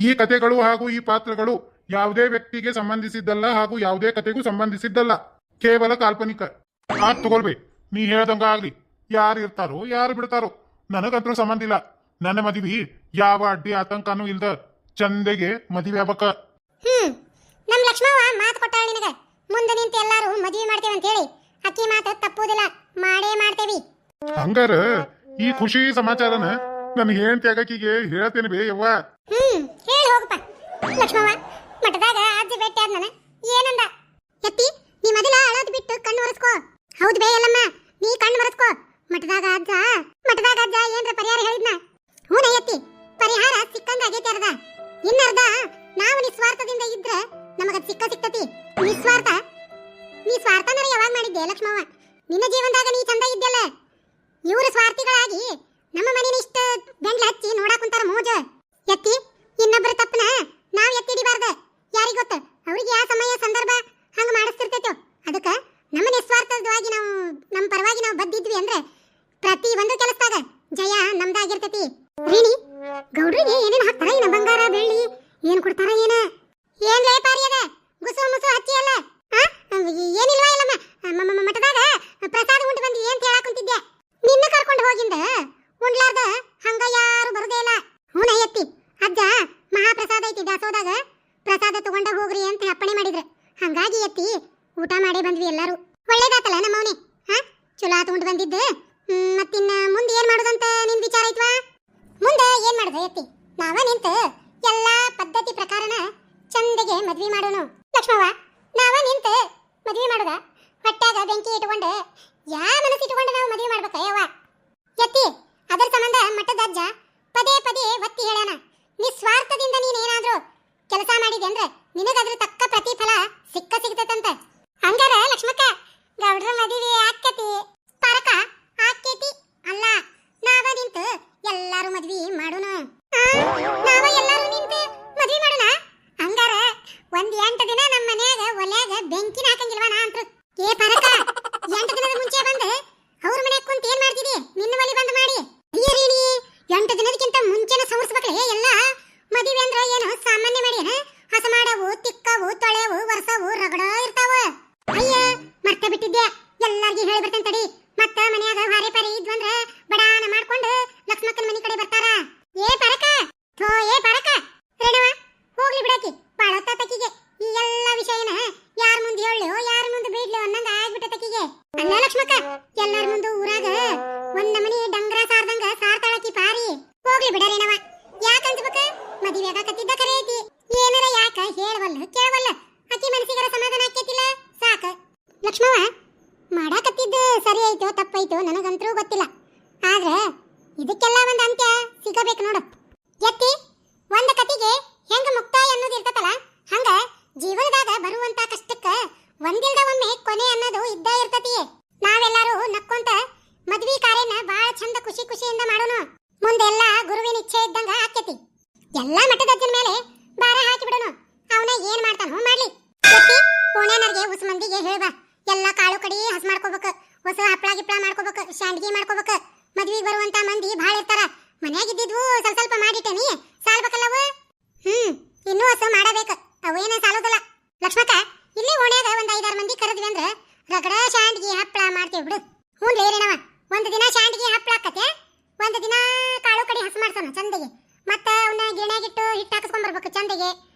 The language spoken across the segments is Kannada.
ಈ ಕಥೆಗಳು ಹಾಗೂ ಈ ಪಾತ್ರಗಳು ಯಾವುದೇ ವ್ಯಕ್ತಿಗೆ ಸಂಬಂಧಿಸಿದ್ದಲ್ಲ ಹಾಗೂ ಯಾವುದೇ ಕಥೆಗೂ ಸಂಬಂಧಿಸಿದ್ದಲ್ಲ, ಕೇವಲ ಕಾಲ್ಪನಿಕ. ತಗೊಳ್ಬೇ, ನೀ ಹೇಳ್ದಂಗ ಆಗ್ಲಿ. ಯಾರು ಇರ್ತಾರೋ ಯಾರು ಬಿಡ್ತಾರೋ ನನಗಂತೂ ಸಂಬಂಧ ಇಲ್ಲ. ನನ್ನ ಮದುವೆ ಯಾವ ಅಡ್ಡಿ ಆತಂಕನೂ ಇಲ್ದ ಚಂದಗೆ ಮದುವೆ ಆಗ್ಬೇಕ. ನಮ್ ಲಕ್ಷ್ಮವ್ವ ಮಾತು ಕೊಟ್ಟಾಳ ನಿನಗ, ಮುಂದೆ ನಿಂತು ಎಲ್ಲಾರು ಮದುವೆ ಮಾಡ್ತೇವೆ ಅಂತ ಹೇಳಿ. ಅಕ್ಕಿ ಮಾತು ತಪ್ಪುದಿಲ್ಲ, ಮಾಡೇ ಮಾಡ್ತೇವಿ. ಹಂಗಾರ ಈ ಖುಷಿ ಸಮಾಚಾರನ ನನ್ನ ಹೆಂಡತಿ ಆಗಕ್ಕಿಗೆ ಹೇಳ್ತೇನೆ ಬೇ ಯವ್ವ. ಹೇಳಿ ಹೋಗಪ್ಪ. ಲಕ್ಷ್ಮವ್ವ ಮಠದಾಗ ಅಜ್ಜಿ ಭೇಟಿ ಆದ್ನ ಏನಂದ? ಎತ್ತಿ ನೀ ಮೊದಲ ಅಳೋದ್ ಬಿಟ್ಟು ಕಣ್ಣು ಒರೆಸ್ಕೋ. ಹೌದು ಬೇ ಎಲ್ಲಮ್ಮ, ನೀ ಕಣ್ಣು ಒರೆಸ್ಕೋ. ಮಠದಾಗ ಅಜ್ಜ ಏನ್ರ ಪರಿಹಾರ ಹೇಳಿದ್ನ? ಹೂನ ಎತ್ತಿ, ಪರಿಹಾರ ಸಿಕ್ಕಂದ ಆಗೈತಿ. ಅರ್ಧ ಇನ್ನರ್ಧ ನಾವು ನಿಸ್ವಾರ್ಥದಿಂದ ಇದ್ರ ನಮಗ ಸಿಕ್ಕತಿ. ನೀ ಸ್ವಾರ್ಥನರ ಯಾವಾಗ ಮಾಡಿದ್ದೆ ಲಕ್ಷ್ಮವ್ವ? ನಿನ್ನ ಜೀವನದಾಗ ನೀ ಚಂದ ಇದ್ದಲ್ಲ. ಇವರು ಸ್ವಾರ್ಥಿಗಳಾಗಿ ನಮ್ಮ ಮನೇನ ಇಷ್ಟ ಬೆಂಡ್ಲ ಹಚ್ಚಿ ನೋಡಾಕ್ ಕುಂತಾರ ಮೋಜ. ಎತ್ತಿ ಇನ್ನೊಬ್ಬರ ತಪ್ಪನ ನಾವ್ ಎತ್ತಿಡಿಬಾರ್ದ. ಯಾರಿಗ ಗೊತ್ತ ಅವ್ರಿಗೆ ಯಾವ ಸಮಯ ಸಂದರ್ಭ ಹಂಗ ಮಾಡಿಸ್ತಿರ್ತೈತೋ. ಅದಕ್ಕ ನಮ್ಮ ನಿಸ್ವಾರ್ಥವಾಗಿ ನಾವು ನಮ್ಮ ಪರವಾಗಿ ನಾವು ಬದ್ದಿದ್ವಿ ಅಂದ್ರೆ ಪ್ರತಿ ಒಂದು ಕೆಲಸದಾಗ ಜಯ ನಮ್ದಾಗಿರ್ತೈತಿ. ರೀನಿ ಗೌಡ್ರಿಗೆ ಏನೇನ್ ಹಾಕ್ತಾರ? ಏನ ಬಂಗಾರ ಬೆಳ್ಳಿ ಏನ್ ಕೊಡ್ತಾರ? ಏನ್ ಲೇ ಪಾರಿಯದ ಗುಸು ಮುಸು ಹಚ್ಚಿ ಅಲ್ಲ ಏನಿಲ್ವಾ? ಇಲ್ಲಮ್ಮ ಮಠದಾಗ ಪ್ರಸಾದ ಉಂಟು ಬಂದ್ವಿ ಅಂತ ಹೇಳಾಕ್ ಕುಂತಿದ್ದೆ. ನಿನ್ನ ಕರ್ಕೊಂಡು ಹೋಗಿಂದ ಉಂಡ್ಲಾರ್ದ ಹಂಗ ಯಾರು ಬರುದೇ ಇಲ್ಲ. ಹೂನ ಎತ್ತಿ, ಅಜ್ಜ ಮಹಾಪ್ರಸಾದ ಐತಿ ದಾಸೋದಾಗ, ಪ್ರಸಾದ ತಗೊಂಡ ಹೋಗ್ರಿ ಅಂತ ಅಪ್ಪಣೆ ಮಾಡಿದ್ರು. ಹಂಗಾಗಿ ಎತ್ತಿ ಊಟ ಮಾಡೇ ಬಂದ್ವಿ ಎಲ್ಲಾರು. ಒಳ್ಳೇದಾತಲ್ಲ ನಮ್ಮವನೇ. ಚಲೋ ಆತ ಉಂಟು ಬಂದಿದ್ದು. ಮತ್ತಿನ್ನ ಮುಂದೆ ಏನ್ ಮಾಡುದಂತ ನಿನ್ ವಿಚಾರ ಐತ್ವಾ? ಮುಂದೆ ಏನ್ ಮಾಡುದ ಎತ್ತಿ, ನಾವ ನಿಂತು ಎಲ್ಲಾ ಪದ್ಧತಿ ಪ್ರಕಾರನ ಚಂದಗೆ ಮದ್ವಿ ಮಾಡೋನು. ಲಕ್ಷ್ಮವ್ವ ನಾವ ನಿಂತು ಮದ್ವಿ ಮಾಡುದ? ಹೊಟ್ಟಾಗ ಬೆಂಕಿ ಇಟ್ಕೊಂಡು ಮನಸ್ಸು ಇಟ್ಕೊಂಡು ನಾವು ಮದ್ವೆ ಮಾಡ್ಬೇಕ ಯವ್ವ? ಎತ್ತಿ ಅದರ ಸಂಬಂಧ ಮಠದ ಅಜ್ಜ ಪದೇ ಒತ್ತಿ ಹೇಳೋಣ, ನಿಸ್ವಾರ್ಥದಿಂದ ನೀನೇನಾದ್ರೂ ಕೆಲಸ ಮಾಡಿದೆ ಅಂದ್ರೆ ನಿನಗದ್ರ ತಕ್ಕ ಪ್ರತಿಫಲ ಸಿಗ್ತದಂತ. ಹಂಗಾರ ಲಕ್ಷ್ಮಕ್ಕ ಗೌಡ್ರ ಮದುವೆ ಆಕ್ಕತಿ ಪರಕ ಆಕ್ಕೇತಿ ಅಲ್ಲ, ನಾವ ನಿಂತು ಎಲ್ಲಾರು ಮದ್ವಿ ಮಾಡೋಣ. ನಾವ ಎಲ್ಲಾರು ನಿಂತು ಮದ್ವಿ ಮಾಡೋಣ. ಹಂಗಾರ ಒಂದ್ 8 ದಿನ ನಮ್ಮ ಮನ್ಯಾಗ ಒಲ್ಯಾಗ ಬೆಂಕಿನ ಹಾಕಂಗಿಲ್ವಾ ನಾ ಅಂತ? ಏ ಪರಕ, 8 ದಿನದ ಮುಂಚೆ ಬಂದು ಅವ್ರ ಮನ್ಯಾಗ ಕುಂತ ಏನ್ ಮಾಡ್ತಿದಿ? ನಿನ್ನ ಮಲಿ ಬಂದ್ ಮಾಡಿ ಅಯ್ಯರೀನಿ 8 ದಿನದಕ್ಕಿಂತ ಮುಂಚೆನ ಸಂವರ್ಸ್ಬೇಕಲೇ ಎಲ್ಲ. ಮದುವೆ ಅಂದ್ರ ಏನು ಸಾಮಾನ್ಯ ಮಾಡಿ ಹಸ ಮಾಡವು, ತಿಕ್ಕವು, ತೊಳೆವು, ವರ್ಷವು, ರಗಡ ಇರ್ತಾವ. ಅಯ್ಯ ಮರ್ತ ಬಿಟ್ಟಿದ್ದೆ, ಎಲ್ಲಾರ್ಗಿ ಹೇಳಿ ಬರ್ತೇನೆ ತಡಿ. ಮತ್ತ ಮನ್ಯಾಗ ಹಾರೆ ಪಾರಿ ಇದ್ವಂದ್ರ ಬಡಾನ ಮಾಡ್ಕೊಂಡು ಲಕ್ಷ್ಮಕ್ಕನ ಮನಿ ಕಡೆ ಬರ್ತಾರ. ಏ ಪರಕ ರೇಣವ ಹೋಗ್ಲಿ ಬಿಡಾಕಿ, ಬಾಳೊತ್ತ ತಕಿಗೆ ಈ ಎಲ್ಲ ವಿಷಯನ ಯಾರ ಮುಂದೆ ಹೇಳೋ ಯಾರ ಮುಂದೆ ಬಿಡ್ಲೋ ಅನ್ನಂಗ ಆಗ್ಬಿಟ್ಟ ತಕಿಗೆ. ಅಲ್ಲ ಲಕ್ಷ್ಮಕ್ಕ, ಎಲ್ಲಾರ ಮುಂದೆ ಊರಾಗ ಒಂದ್ ನಮನಿ ಡಂಗ್ರ ಸಾರ್ದಂಗ ಸಾರ್ತಾಳಕಿ ಪಾರಿ. ಹೋಗ್ಲಿ ಬಿಡ ರೇಣವ, ಯಾಕ ಅನ್ಸ್ಬೇಕ? ಮದುವೆ ಆಗಕತ್ತಿದ್ದ ಕರೆ ಐತಿ, ಏನಾರ ಯಾಕ ಹೇಳವಲ್ಲ ಕೇಳವಲ್ಲ? ಆಕಿ ಮನಸ್ಸಿಗರ ಸಮಾಧಾನ ಆಕೇತಿಲ್ಲ ಸಾಕ. ಲಕ್ಷ್ಮವ್ವ ಮಾಡಾಕತ್ತಿದ್ದ ಸರಿ ಐತೋ ತಪ್ಪೈತೋ ನನಗಂತರೂ ಗೊತ್ತಿಲ್ಲ. ಆದ್ರೆ ಇದಕ್ಕೆಲ್ಲ ಒಂದ್ ಅಂತ್ಯ ಸಿಗಬೇಕು ನೋಡು ಎತ್ತಿ. ಒಂದ್ ಕತಿಗೆ ಹೆಂಗ ಮುಕ್ತಾಯ ಅನ್ನೋದು ಇರ್ತತಲ್ಲ, ಹಂಗ ಜೀವನದಾಗ ಬರುವಂತ ಕಷ್ಟಕ್ಕ ಒಂದಿಲ್ದ ಒಮ್ಮೆ ಕೊನೆ ಅನ್ನೋದು ಇದ್ದ ಇರ್ತತಿ. ನಾವೆಲ್ಲರೂ ನಕ್ಕೊಂತ ಮದ್ವಿ ಕಾರ್ಯನ ಬಾಳ ಚಂದ ಖುಷಿಯಿಂದ ಮಾಡೋಣ. ಮುಂದೆಲ್ಲ ಗುರುವಿನ ಇಚ್ಛೆ ಇದ್ದಂಗ ಆಕ್ಕೇತಿ. ಎಲ್ಲಾ ಮಠದ ಅಜ್ಜನ ಮೇಲೆ ಭಾರ ಹಾಕಿ ಬಿಡೋಣ. ಅವನ ಏನ್ ಮಾಡ್ತಾನೋ ಮಾಡ್ಲಿ. ಓಣ್ಯಾನರ್ಗೆ ಹೊಸ ಮಂದಿಗೆ ಹೇಳ್ಬಾ, ಎಲ್ಲಾ ಕಾಳು ಕಡಿ ಹಸ್ ಮಾಡ್ಕೋಬೇಕು, ಹೊಸ ಹಪ್ಪಳ ಗಿಪ್ಪಳ ಮಾಡ್ಕೋಬೇಕು, ಶಾಂಡ್ಗಿ ಮಾಡ್ಕೋಬೇಕು. ಮದ್ವಿಗೆ ಬರುವಂತ ಮಂದಿ ಭಾಳ ಇರ್ತಾರ. ಮನ್ಯಾಗಿದ್ದಿದ್ವು ಸ್ವಲ್ಪ ಮಾಡಿಟ್ಟೇನಿ, ಸಾಲ್ಬೇಕಲ್ಲವು. ಇನ್ನೂ ಹೊಸ ಮಾಡಬೇಕು, ಅವೇನ ಸಾಲೋದಲ್ಲ. ಲಕ್ಷ್ಮಕ್ಕ ಇಲ್ಲಿ ಓಣ್ಯಾಗ ಒಂದ್ 5-6 ಮಂದಿ ಕರೆದ್ವಿ ಅಂದ್ರ ರಗಡ ಶಾಂಡ್ಗಿ ಹಪ್ಪಳ ಮಾಡ್ತೇವ್ ಬಿಡು. ಹ್ಞೂ ರೇಣವ, ಒಂದ್ ದಿನ ಶಾಂಡ್ಗಿ ಹಪ್ಪಳ ಆಕತೆ, ಒಂದ್ ದಿನ ಕಾಳು ಕಡಿ ಹಸ್ ಮಾಡ್ಸೋಣ ಚಂದಗೆ. ಮತ್ತ ಅವನ್ನ ಗಿಣ್ಯಾಗಿಟ್ಟು ಹಿಟ್ಟು ಹಾಕಿಸ್ಕೊಂಡ್ ಬರ್ಬೇಕು ಚಂದಗೆ.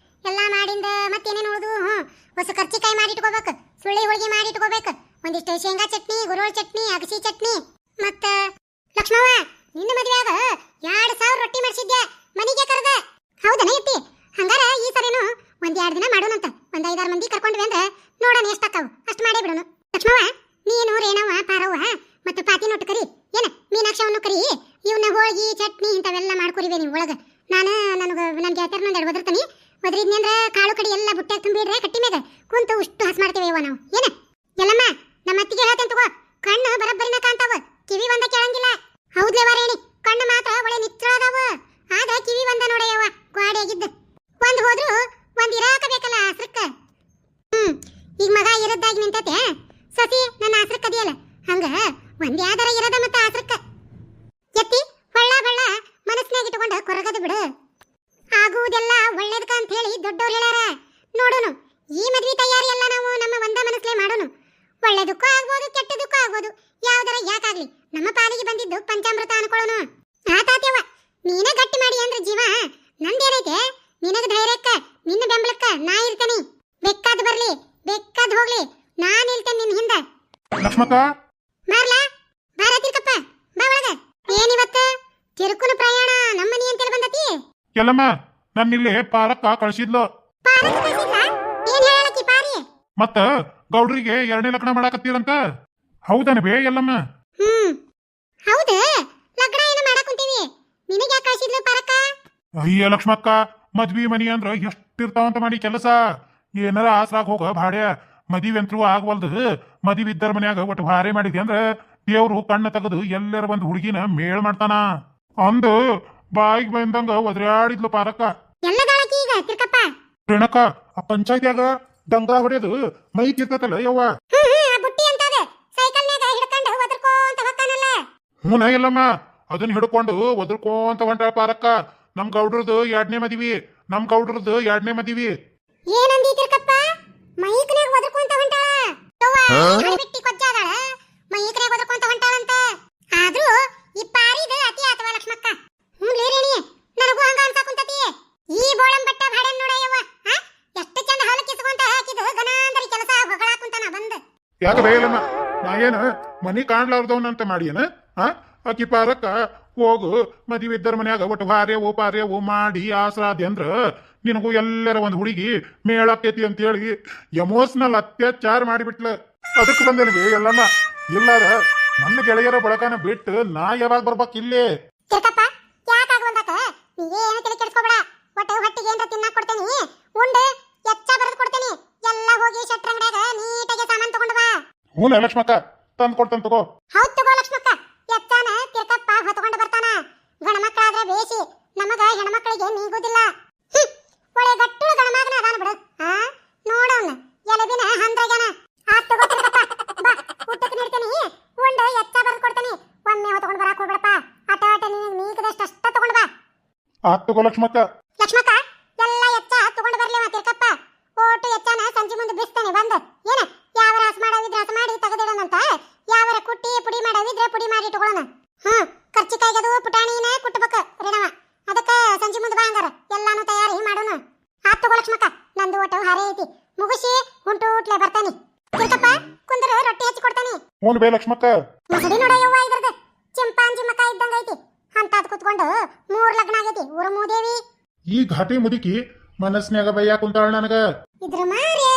ಎಲ್ಲಾ ಮಾಡಿಂದ ಮತ್ತೇನೇನು ಉಳಿದು ಹೊಸ ಕರ್ಚಿಕಾಯಿ ಮಾಡಿ ಇಟ್ಕೋಬೇಕು, ಸುಳ್ಳಿ ಹೋಳಿಗೆ ಮಾಡಿ ಇಟ್ಕೋಬೇಕು, ಒಂದಿಷ್ಟು ಶೇಂಗಾ ಚಟ್ನಿ, ಗುರೋಳ್ ಚಟ್ನಿ, ಅಗಸಿ ಚಟ್ನಿ. ಮತ್ತ ಲಕ್ಷ್ಮವ್ವ ನಿನ್ನ ಮದುವೆಯಾಗ 2000 ರೊಟ್ಟಿ ಮಾಡಿಸಿದ್ದೆ ಮನಿಗೆ ಕರೆದ. ಹೌದನ ಎತ್ತಿ? ಹಂಗಾರ ಈ ಸರಿನು ಒಂದ್ 2 ದಿನ ಮಾಡೋಣಂತ. ಒಂದ್ 5-6 ಮಂದಿ ಕರ್ಕೊಂಡ್ವಿ ಅಂದ್ರ ನೋಡೋಣ ಎಷ್ಟಾಕಾವು ಅಷ್ಟು ಮಾಡೇ ಬಿಡೋಣ. ಲಕ್ಷ್ಮವ್ವ ನೀನು ರೇಣವ್ವ ಪಾರವ್ವ ಮತ್ತು ಪಾತಿನೊಟ್ಟು ಕರಿ, ಏನ ಮೀನಾಕ್ಷವನ್ನು ಕರಿ. ಇವನ್ನ ಹೋಳಿಗೆ ಚಟ್ನಿ ಇಂಥವೆಲ್ಲ ಮಾಡ್ಕೊರಿವೆ ನೀವು ಒಳಗ. ನನ್ನ ಗೆಳತಿಯರ್ನ ಒಂದೆರಡು ಒದರ್ತಾನಿ. ಒದರಿದ್ನಿ ಅಂದ್ರ ಕಾಳು ಕಡಿ ಎಲ್ಲ ಬುಟ್ಟ್ಯಾಗ ತುಂಬಿಡ್ರೆ ಕಟ್ಟಿ ಮ್ಯಾಗ ಕುಂತು ಉಷ್ಟು ಹಸ್ ಮಾಡ್ತೇವೆ ನಾವು. ಏನ ಎಲ್ಲಮ್ಮ ನಮ್ಮ ಅತ್ತಿಗೆ ಹೇಳ್ತೇನೆ ತಗೋ, ಕಣ್ಣು ಬರಬ್ಬರಿನ ಕಾಣ್ತಾವ, ಕಿವಿ ಒಂದ ಕೇಳಂಗಿಲ್ಲ. ಹೌದ್ಲೇವ ರೇಣಿ, ಕಣ್ಣು ಮಾತ್ರ ಒಳ್ಳೆ ನಿತ್ರ ಅದಾವ, ಆದ್ರೆ ಕಿವಿ ಒಂದ ನೋಡೆಯವ್ವ ಗಾಡಿಯಾಗಿದ್ದ. ಒಂದ್ ಹೋದ್ರು ಒಂದ್ ಇರಾಕ ಬೇಕಲ್ಲ ಹಸ್ರಕ್ಕ. ಈಗ ಮಗ ಇರದ್ದಾಗಿ ನಿಂತತೆ, ಸಸಿ ನನ್ನ ಹಸ್ರಕ್ಕ ಅದಿಯಲ್ಲ, ಹಂಗ ಒಂದ್ ಯಾವ್ದಾರ ಇರದ ಮತ್ತ ಹಸ್ರಕ್ಕ. ಎತ್ತಿ ಹೊಳ್ಳ ಬಳ್ಳ ಮನಸ್ಸಿನಾಗ ಇಟ್ಕೊಂಡ ಕೊರಗದ ಬಿಡು. ಆ ಆಗುವುದೆಲ್ಲ ಒಳ್ಳೇದಕ್ಕ ಅಂತ ಹೇಳಿ ದೊಡ್ಡವ್ರು ಹೇಳ್ಯಾರ. ನೋಡೋನು ಈ ಮದ್ವಿ ತಯಾರಿ ಎಲ್ಲ ನಾವು ನಮ್ಮ ಒಂದ ಮನಸ್ಲೇ ಮಾಡೋನು. ಒಳ್ಳೇದಕ್ಕೂ ಆಗ್ಬೋದು ಕೆಟ್ಟದಕ್ಕೂ ಆಗ್ಬೋದು, ಯಾವ್ದಾರ ಯಾಕಾಗ್ಲಿ ನಮ್ಮ ಪಾಲಿಗೆ ಬಂದಿದ್ದು ಪಂಚಾಮೃತ ಅನ್ಕೊಳ್ಳೋನು. ಆತಾತ್ಯವ ನೀನ ಗಟ್ಟಿ ಮಾಡಿ ಅಂದ್ರೆ ಜೀವ ನಂದೇನೈತೆ. ನಿನಗ ಧೈರ್ಯಕ್ಕ ನಿನ್ನ ಬೆಂಬಲಕ್ಕ ನಾ ಇರ್ತೇನೆ. ಬೆಕ್ಕಾದ್ ಬರ್ಲಿ ಬೆಕ್ಕಾದ್ ಹೋಗ್ಲಿ ನಾನ್ ಇರ್ತೇನೆ ನಿನ್ ಹಿಂದ. ಲಕ್ಷ್ಮಕ್ಕ ಮಾರ್ಲಾ ಬಾರ ತಿರ್ಕಪ್ಪ ಬಾ ಒಳಗ. ಏನಿವತ್ತು ತಿರುಕುನ ಪ್ರಯಾಣ ನಮ್ಮನಿ ಅಂತೇಳಿ ಬಂದತಿ. ಎಲ್ಲಮ್ಮ ನನ್ನಿಲ್ಲಿ ಪಾರಕ್ಕ ಕಳ್ಸಿದ್ಲು. ಪಾರಕ್ ಕಳ್ಸಿದ್ಲಾ? ಏನ್ ಹೇಳಲಕ್ಕಿ ಪಾರಿ? ಮತ್ತ ಗೌಡ್ರಿಗೆ 2ನೇ ಲಗ್ನ ಮಾಡಾಕತ್ತೀರಂತ. ಹೌದನ ಬೇ ಎಲ್ಲಮ್ಮ? ಹೌದು, ಲಗ್ನ ಏನು ಮಾಡಕ್ ಕುಂತೀವಿ. ನಿನಗೆ ಯಾಕೆ ಕಳ್ಸಿದ್ಲು ಪಾರಕ್ಕ? ಅಯ್ಯ ಲಕ್ಷ್ಮಕ್ಕ, ಮದ್ವಿ ಮನಿ ಅಂದ್ರ ಎಷ್ಟಿರ್ತಾವಂತ ಮಾಡಿ ಕೆಲಸ. ಏನಾರ ಆಸರಾಗ ಹೋಗ ಭಾಡ್ಯ ಮದಿವಿ ಅಂತೂ ಆಗ್ವಲ್ದು. ಮದಿವಿ ಇದ್ದರ ಮನ್ಯಾಗ ಒಟ್ಟು ಭಾರೆ ಮಾಡಿದ್ವಿ ಅಂದ್ರ ದೇವ್ರು ಕಣ್ಣ ತೆಗೆದು ಎಲ್ಲರ ಬಂದ್ ಹುಡುಗಿನ ಮೇಳ್ ಮಾಡ್ತಾನ ಅಂದು ಬಾಯಿಗೆ ಬಂದಂಗ ಒದ್ರಾಡಿದ್ಲು ಪಾರಕ್ಕ. ಎಲ್ಲದಾಳಕಿ ಈಗ ತಿರ್ಕಪ್ಪ. ರೇಣಕ್ಕ, ಆ ಪಂಚಾಯತ್ಯಾಗ ದಂಗ ಹೊಡೆದು ಮೈ ಕಿರ್ತತಲ್ಲ ಯವ್ವ. ಆ ಬುಟ್ಟಿ ಅಂತದ ಸೈಕಲ್ನ್ಯಾಗ ಹಿಡ್ಕೊಂಡು ಒದರ್ಕೋಂತ ಹೊಕ್ಕಾನಲ್ಲ. ಹೂನ ಎಲ್ಲಮ್ಮ, ಅದನ್ನ ಹಿಡ್ಕೊಂಡು ಒದರ್ಕೋಂತ ಹೊಂಟಾಳ ಪಾರಕ್ಕ. ನಮ್ ಗೌಡ್ರದ್ದು 2ನೇ ಮದಿವಿ. ನಮ್ ಗೌಡ್ರದ್ದು 2ನೇ ಮದಿವಿ. ಏನಂದಿ ತಿರ್ಕಪ್ಪ? ಮೈಕ್ನ್ಯಾಗ ಒದರ್ಕೋಂತ ಹೊಂಟಾಳ. ಯವ್ವ ಬಿಟ್ಟಿ ಕೊಜ್ಜಾದಾಳ ಮೈಕ್ನ್ಯಾಗ ಒದರ್ಕೋಂತ ಹೊಂಟಾಳಂತ. ಆದ್ರೂ ಈ ಪಾರಿದ ಅತಿ ಆತವ ಲಕ್ಷ್ಮಕ್ಕ. ಲೇರೇಣಿ ನನಗೂ ಹಂಗ ಅನ್ಸಾಕುಂತತಿ. ಈ ಬೋಳಂ ಬಟ್ಟ ಭಾಡ್ಯನ್ ನೋಡ ಯವ್ವ. ಎಷ್ಟು ಚಂದ ಹಾಲು ಕಿಸ್ಕೊಂತ ಹಾಕಿದ ಗನಾಂದರಿ ಕೆಲಸ ಹೊಗಳಾಕುಂತಾನ ಬಂದ. ಯಾಕ ಬೇಯಲ್ಲಮ್ಮ, ನಾ ಏನ ಮನಿ ಕಾಣ್ಲಾರ್ದವನಂತ ಮಾಡಿಯೇನ? ಆಕಿ ಪಾರಕ್ಕ ಹೋಗು ಮದುವೆ ಇದ್ದರ ಮನ್ಯಾಗ ಒಟ್ಟು ಭಾರ್ಯವು ಪಾರ್ಯವು ಮಾಡಿ ಆಸರಾದಿ ಅಂದ್ರ ನಿನಗೂ ಎಲ್ಲರ ಒಂದು ಹುಡುಗಿ ಮೇಳಾಕೈತಿ ಅಂತೇಳಿ ಎಮೋಷನಲ್ ಅತ್ಯಾಚಾರ ಮಾಡಿಬಿಟ್ಲ. ಅದಕ್ಕೆ ಬಂದೇನಿ ಎಲ್ಲಮ್ಮ. ಇಲ್ಲಾರ ನನ್ನ ಗೆಳೆಯರ ಬಳಕನ ಬಿಟ್ಟು ನಾ ಯಾವಾಗ ಬರ್ಬೇಕು ಇಲ್ಲೇ? ತಿರ್ಕಪ್ಪ ಯಾಕಾಗವಂದಾಕ ನೀ ಏನು ತಲೆ ಕೆಡಿಸ್ಕೋಬೇಡ. ಒಟ್ಟು ಹೊಟ್ಟಿಗೆ ಏನ್ರ ತಿನ್ನಾಕ್ ಕೊಡ್ತೇನಿ, ಉಂಡು ಎಚ್ಚ ಬರೆದು ಕೊಡ್ತೇನಿ. ಎಲ್ಲ ಹೋಗಿ ಶೆಟ್ರ ಅಂಗಡ್ಯಾಗ ನೀಟಾಗಿ ಸಾಮಾನ್ ತಗೊಂಡು ಬಾ. ಹ್ಞೂ ಲಕ್ಷ್ಮಕ್ಕ, ತಂದು ಕೊಡ್ತಾನೆ ತಗೋ. ಹೌದ್ ತಗೋ ಲಕ್ಷ್ಮಕ್ಕ. ಎಚ್ಚಾನ ತಿರ್ಕಪ್ಪ ಹೊತ್ಕೊಂಡು ಬರ್ತಾನ. ಗಣಮಕ್ಕಳಾದ್ರೆ ಬೇಸಿ, ನಮಗ ಹೆಣ್ಮಕ್ಳಿಗೆ ನೀಗುದಿಲ್ಲ. ಒಳ್ಳೆ ಗಟ್ಟುಳು ಗಣಮಗನ ಅದಾನ ಬಿಡು. ನೋಡವ್ನ ಎಲಬಿನ ಹಂದ್ರಗ್ಯಾನ. ಆತ್ ತಗೋ ತಿರ್ಕಪ್ಪ, ಬಾ ಊಟಕ್ಕೆ ನೀಡ್ತೇನಿ. ಉಂಡು ಎಚ್ಚ ಬರೆದು ಕೊಡ್ತೇನಿ. ಒಮ್ಮೆ ಹೊತ್ಕೊಂಡು ಬರಾಕ್ ಹೋಗ್ಬೇಡಪ್ಪ. ಆಟ ನಿನಗೆ ನೀಗದಷ್ಟು ಅಷ್ಟ ತಗೊಂಡು ಬಾ. ಆತ್ ತಗೋ ಲಕ್ಷ್ಮಕ್ಕ. ಲಕ್ಷ್ಮಕ್ಕ ಎಲ್ಲ ಎಚ್ಚ ತಗೊಂಡು ಬರ್ಲೇವ ತಿರ್ಕಪ್ಪ. ಓಟು ಎಚ್ಚನ ಸಂಜೆ ಮುಂದೆ ಬಿಸ್ತೇನೆ ಬಂದು. ಏನ ಯಾವರ ಹಸ್ ಮಾಡವಿದ್ರೆ ಹಸ್ ಮಾಡಿ ತೆಗೆದಿಡೋಣಂತ, ಯಾವರ ಕುಟ್ಟಿ ಪುಡಿ ಮಾಡವಿದ್ರೆ ಪುಡಿ ಮಾಡಿ ಇಟ್ಕೊಳ್ಳೋಣ. ಕರ್ಚಿಕಾಯಿಗದು ಪುಟಾಣಿನ ಕುಟ್ಟಬೇಕು ರೇಣವ. ಅದಕ್ಕ ಸಂಜೆ ಮುಂದೆ ಬಾ ಹಂಗಾರ ಎಲ್ಲಾನು ತಯಾರಿ ಮಾಡೋಣ. ಆತ್ ತಗೋ ಲಕ್ಷ್ಮಕ್ಕ, ನಂದು ಒಟ್ಟು ಹಾರೆ ಐತಿ. ಮುಗಿಸಿ ಹುಂಟೂಟ್ಲೆ ಬರ್ತಾನಿ. ತಿರ್ಕಪ್ಪ ಕುಂದ್ರ ರೊಟ್ಟಿ ಹಚ್ಚಿ ಕೊಡ್ತಾನಿ. ಹ್ಞೂ ಬೇ ಲಕ್ಷ್ಮಕ್ಕ. ಮುಸಡಿ ನೋಡ ಯವ್ವ ಇದ್ರದ್ದು ಚಿಂಪಾಂಜಿ ಮಕ ಇದ್ದಂಗ ಐತಿ. ಅಂತಾದ್ ಕುತ್ಕೊಂಡು 3 ಲಗ್ನ ಆಗೈತಿ ಊರ ಮೂದೇವಿ. ಈ ಘಾಟಿ ಮುದುಕಿ ಮನಸ್ನ್ಯಾಗ ಬಯ್ಯಾಕ ಕುಂತಾಳ ನನಗ. ಇದ್ರ ಮಾರೆ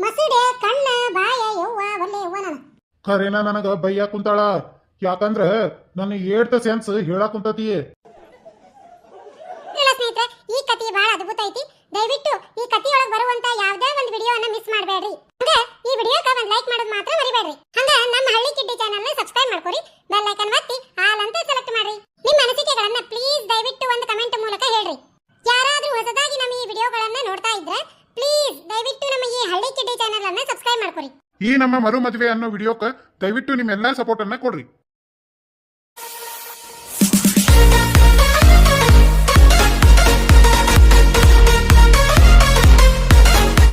ಮಸಡೆ ಕಣ್ಣ ಬಾಯ ಯವ್ವ ಒಲ್ಲೆ ಯವ್ವ ನಾನು. ಖರೇನ ನನಗ ಬಯ್ಯಾಕ ಕುಂತಾಳ. ಯಾಕಂದ್ರ ನನ್ನ ಏಡ್ತ ಸೆನ್ಸ್ ಹೇಳಾಕ ಕುಂತತಿ. ಇಲ್ಲ ಸ್ನೇಹಿತರೆ, ಈ ಕಥೆ ಬಹಳ ಅದ್ಭುತ ಐತಿ. ದಯವಿಟ್ಟು ಈ ಕಥೆಯೊಳಗೆ ಬರುವಂತ ಯಾವ್ದೇ ಒಂದು ವಿಡಿಯೋನ ಮಿಸ್ ಮಾಡಬೇಡ್ರಿ. ಹಂಗ ಈ ವಿಡಿಯೋಕ ಒಂದು ಲೈಕ್ ಮಾಡೋದು ಮಾತ್ರ ಮರಿಬೇಡ್ರಿ. ಹಂಗ ನಮ್ಮ ಹಳ್ಳಿ ಕಿಡ್ಡಿ ಚಾನೆಲ್ ನ ಸಬ್ಸ್ಕ್ರೈಬ್ ಮಾಡ್ಕೊರಿ. ಬೆಲ್ ಐಕಾನ್ ಒತ್ತಿ ಆಲ್ ಅಂತ ಸೆಲೆಕ್ಟ್ ಮಾಡ್ರಿ. ನಿಮ್ಮ ಅನಿಸಿಕೆಗಳನ್ನ ಪ್ಲೀಸ್ ದಯವಿಟ್ಟು ಒಂದು ಕಮೆಂಟ್ ಮೂಲಕ ಹೇಳ್ರಿ. ಯಾರಾದ್ರೂ ಹೊಸದಾಗಿ ನಮ್ಮ ಈ ವಿಡಿಯೋಗಳನ್ನ ನೋಡ್ತಾ ಇದ್ರೆ ಪ್ಲೀಸ್ ದಯವಿಟ್ಟು ನಮ್ಮ ಈ ಹಳ್ಳಿ ಕಿಡ್ಡಿ ಚಾನೆಲ್ ಅನ್ನ ಸಬ್ಸ್ಕ್ರೈಬ್ ಮಾಡ್ಕೊರಿ. ಈ ನಮ್ಮ ಮರು ಮದುವೆ ಅನ್ನೋ ವಿಡಿಯೋಕ ದಯವಿಟ್ಟು ನಿಮ್ಮೆಲ್ಲಾ ಸಪೋರ್ಟ್ ಅನ್ನ ಕೊಡ್ರಿ.